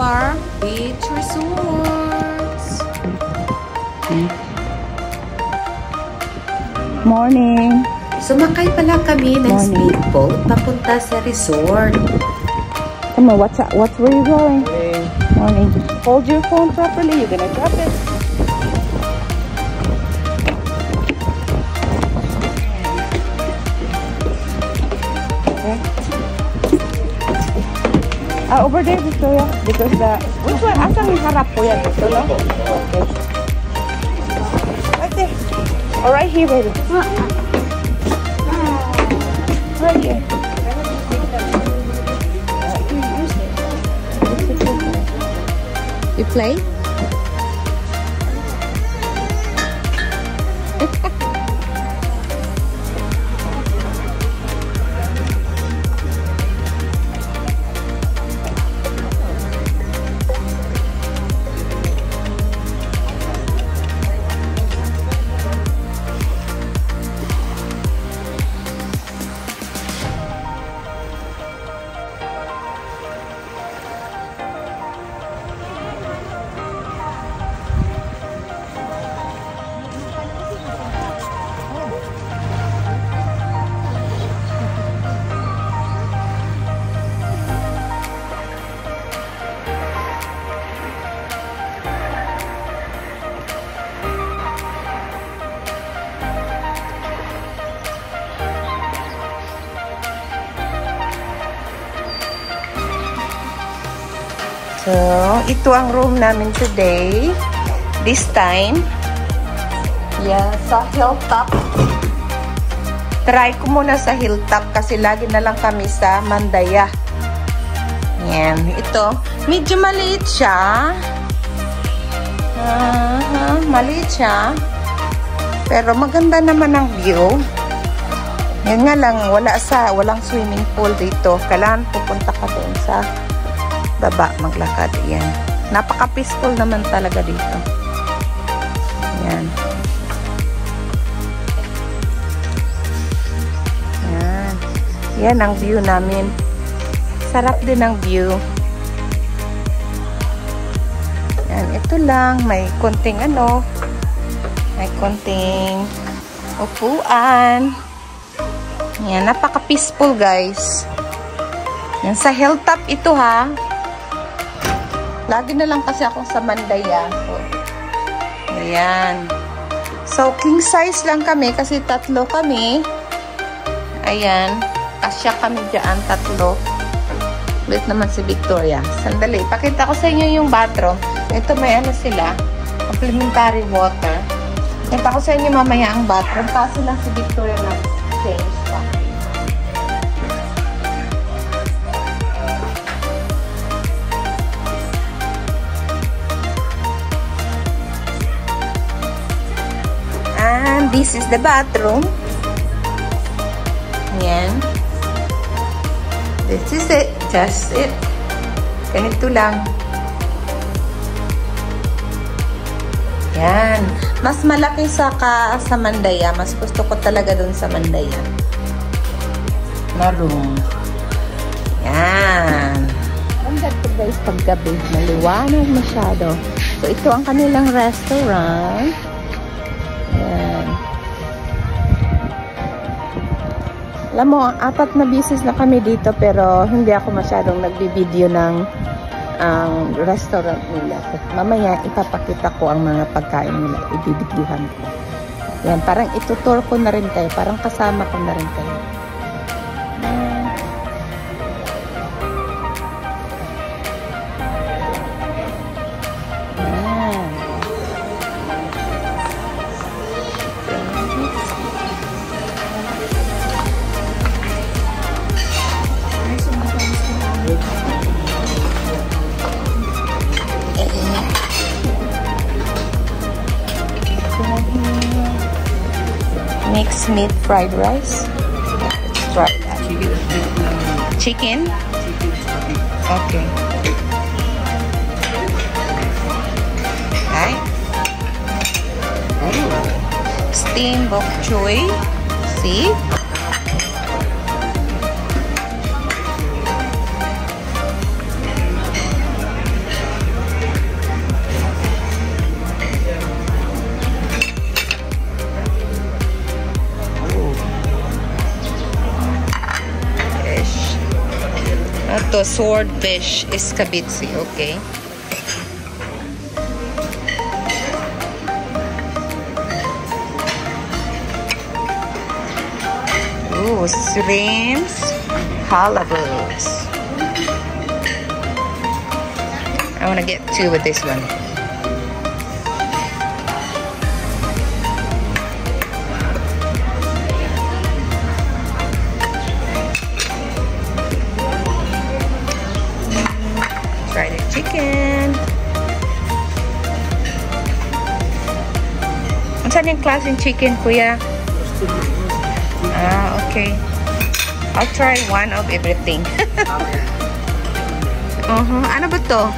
Park Beach Resorts. Morning. Sumakay pala kami ng speedboat papunta sa resort. Come on, where you going? Morning. Hold your phone properly. You're gonna drop it. Over there, Victoria, because which one? Asan yung harap po yan, Victoria? Okay. Right there. Or right here, baby. Right here. You play? So, ito ang room namin today. This time, sa Hilltop. Try ko muna sa Hilltop kasi lagi na lang kami sa Mandaya. Yan. Ito, medyo maliit siya. Maliit siya. Pero maganda naman ang view. Yan nga lang, walang swimming pool dito. Kailangan pupunta ka doon sa baba, maglakad. Yan. Napaka-peaceful naman talaga dito. Yan. Yan. Yan ang view namin. Sarap din ang view. Yan. Ito lang. May konting may konting upuan. Yan. Napaka-peaceful, guys. Yan. Sa Hilltop ito, ha. Lagi na lang kasi akong sa Mandaya. So, ayan. So, king size lang kami kasi 3 kami. Ayan. Kasya kami dyan, 3. Wait naman si Victoria. Sandali. Pakita ko sa inyo yung bathroom. Ito may sila. Complimentary water. Pakita ko sa inyo mamaya ang bathroom. Kaso lang si Victoria na change pa. And this is the bathroom. Yan. This is it. Just it. Ganito lang. Yan. Mas malaki sa Mandaya. Mas gusto ko talaga dun sa Mandaya. Na room. Yan. Ang ganda guys paggabi. Maliwanag masyado. So ito ang kanilang restaurant. Ayan. Alam mo, 4 na beses na kami dito pero hindi ako masyadong nagbibideo ng restaurant nila. Mamaya ipapakita ko ang mga pagkain nila. Ibibidyohan ko. Yan, parang itutur ko na rin kayo. Parang kasama ko na rin kayo. Mixed meat fried rice. Let's try that. Chicken? Okay. Right. Steamed bok choy. See? to swordfish escabitzi. Okay. Ooh, shrimps, halibut. I want to get 2 with this one. Try the chicken. Saan yung klaseng chicken, kuya? Ah, okay. I'll try one of everything. Ano ba to?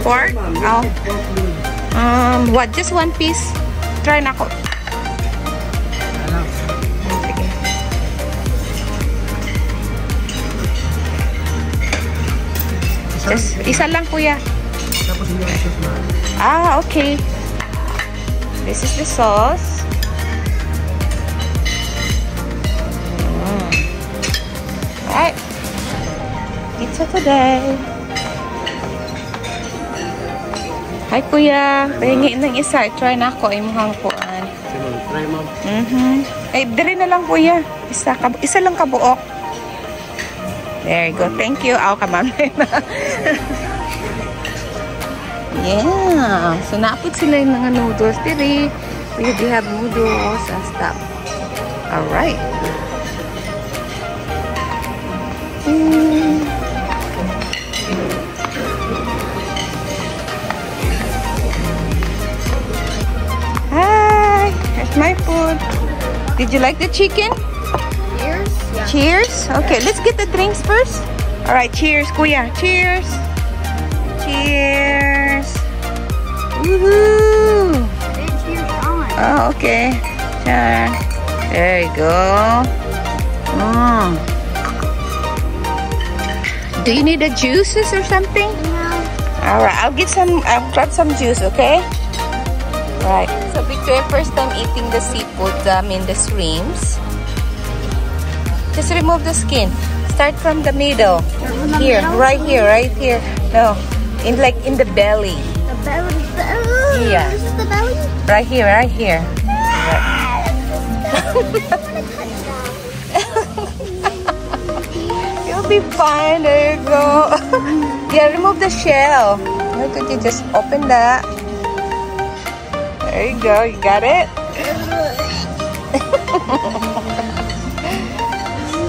Pork? Oh. What? Just 1 piece? Try na ko. Sige. Just, isa lang, kuya. Ah, okay. This is the sauce. Alright. Pizza today. Hi, kuya. Pahingiin ng isa. Try na ako. Imuhang kuan. Try mo. Eh, dali na lang, kuya. Isa lang kabuok. There you go. Thank you. Aw, kamamay na. Yeah. So, naapit sila yung mga noodles. Diri. We have noodles and stuff. Alright. Hi, here's my food. Did you like the chicken? Cheers. Yeah. Cheers. Okay, let's get the drinks first. All right, cheers, kuya. Cheers. Cheers. Woohoo. Cheers on. Oh, okay. There you go. Do you need the juices or something? No. Alright, I'll grab some juice, okay? Right. So, Victoria, first time eating the seafood, the shrimps. Just remove the skin. Start from the middle. Here, right here, right here. No, in the belly. The belly. Yeah. This is the belly? Right here, right here. You'll be fine. There you go. Yeah, remove the shell. How could you just open that? There you go. You got it?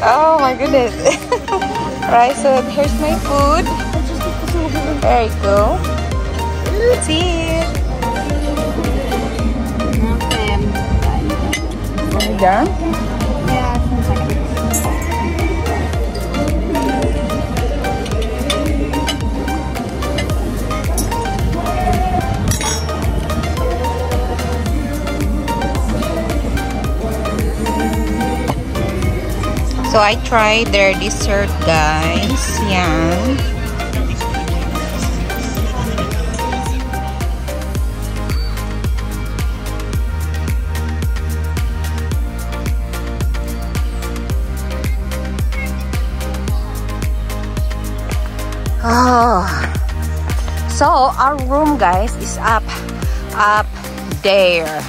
Oh my goodness. Right, so here's my food. There you go. Let's eat. Are you done? Yeah, one second. So I tried their dessert, guys. Yan. Oh. So our room, guys, is up there.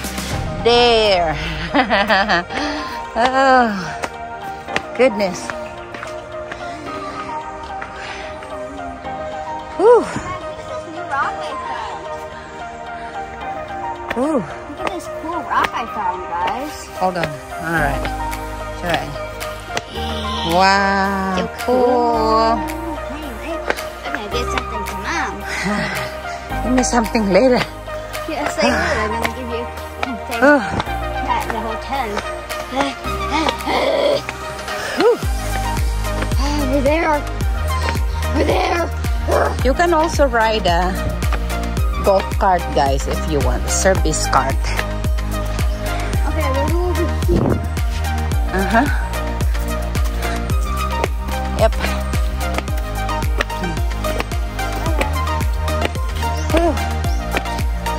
There. Oh. Goodness. Whew. Look at this new rock I found. Whew. Look at this cool rock I found, guys. Hold on. All right. Try. Wow. So cool. Hey, I'm gonna get something to Mom. Give me something later. Yes, I will. I'm gonna give you something Oh. at the hotel. We're there. We're there. You can also ride a golf cart, guys, if you want. A service cart. Okay, we'll go over here. Uh-huh. Yep.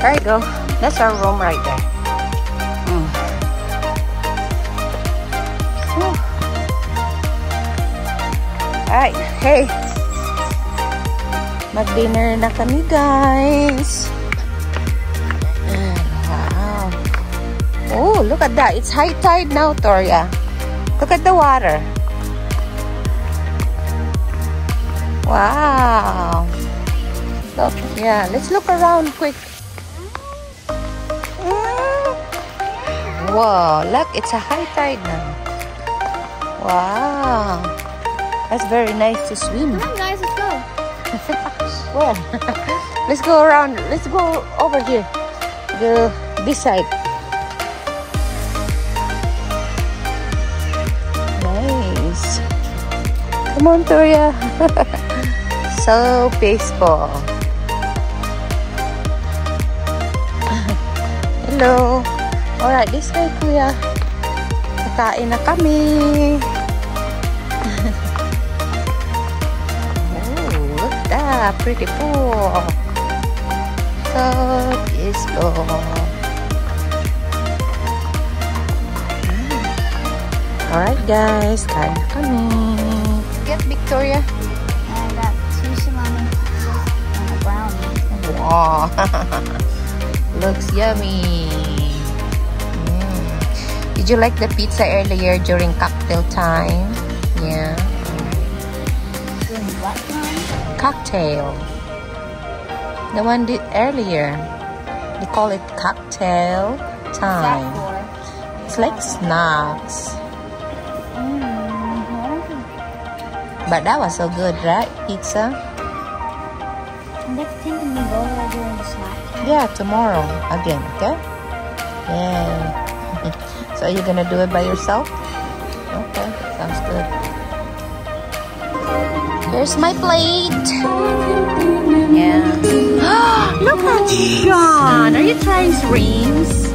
There you go. That's our room right there. All right. Hey. Mag-dinner na kami, guys. Wow. Oh, look at that. It's high tide now, Toria. Look at the water. Wow. Look, yeah. Let's look around quick. Whoa, look. It's a high tide now. Wow. That's very nice to swim. Come on, guys. Let's go. Where? Let's go around. Let's go over here. This side. Nice. Come on, Toria. So peaceful. Hello. Alright, this way, Kuya. Kakain na kami. Oh, look at that. Pretty pool. So peaceful. Alright, guys. Kain na kami. Get Victoria. I got 2 salami and a brownie. Wow. Looks yummy. Did you like the pizza earlier during cocktail time? Yeah. Doing what time? Cocktail. The one did earlier. They call it cocktail What's time. that for? It's like snacks. But that was so good, right? Pizza? Next thing we go over during the snack. Yeah, tomorrow again, okay? Yay. So you're gonna do it by yourself? Okay, sounds good. Here's my plate. Yeah. Look at Sean. Are you trying shrimps?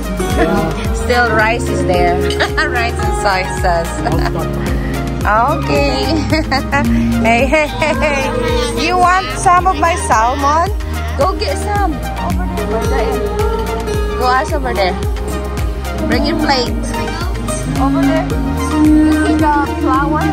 Still rice is there. Rice and soy sauce. Okay. Hey, hey, hey. You want some of my salmon? Go get some. Over there. Go ask over there. Bring your plate. Over there. You see the flower?